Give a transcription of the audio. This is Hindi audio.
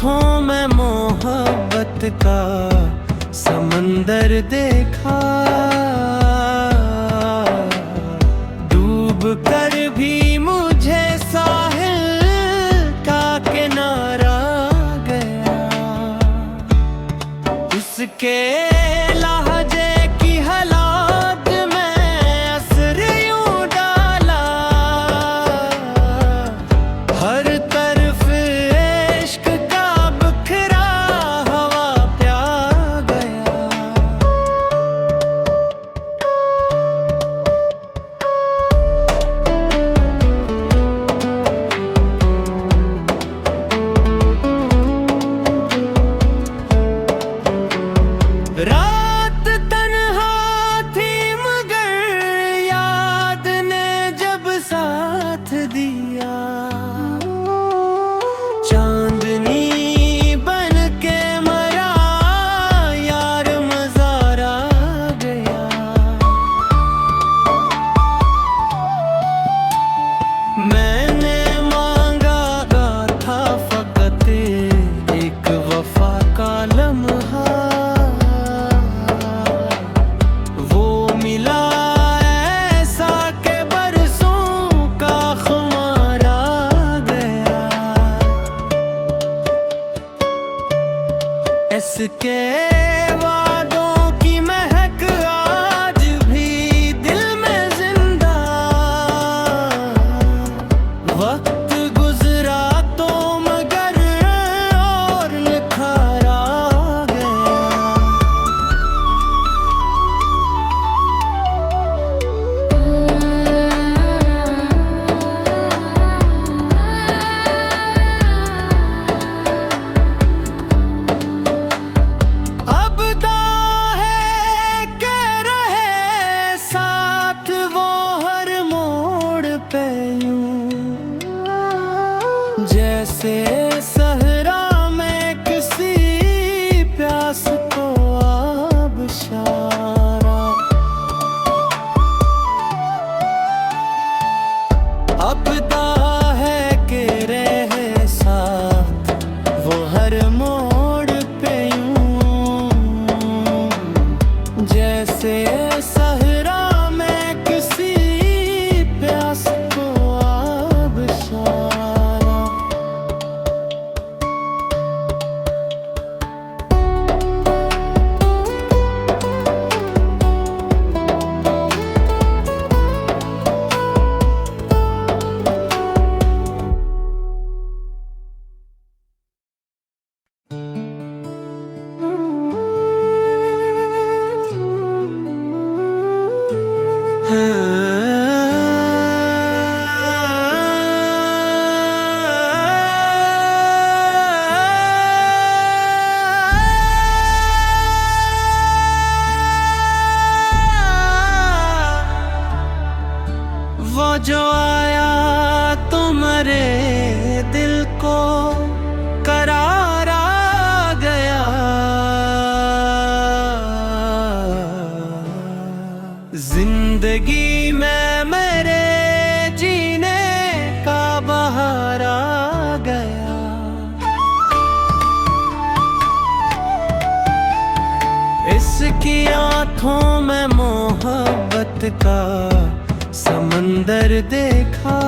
आँखों में मोहब्बत का समंदर देखा, डूब कर भी मुझे साहिल का किनारा गया। उसके लहजे की हालात में असर यूं डाला, हर तरफ इश्क का बिखरा हवा प्या गया। रात तन्हा थी मगर याद ने जब साथ दिया, चांदनी बन के मरा यार मज़ारा गया। मैंने मांगा था फकत एक वफा का लम्हा, वो मिला ऐसा के बरसों का खुमारा गया। इसके वादों की महक आज भी दिल में जिंदा, वक्त गुजरा तो मगर और निखारा गया। अब है के रहे साथ वो हर मोड़ पे यूं, जैसे सहरा में किसी प्यास को आबशारा। अब है के रहे साथ वो हर मोड़ पे यूं, जैसे सहरा में किसी प्यास को आबशारा। वो जो आया तो मेरे दिल को करार आ गया। जिंदगी में मेरे जीने का बहार आ गया। इसकी आँखों में मोहब्बत का समंदर देखा,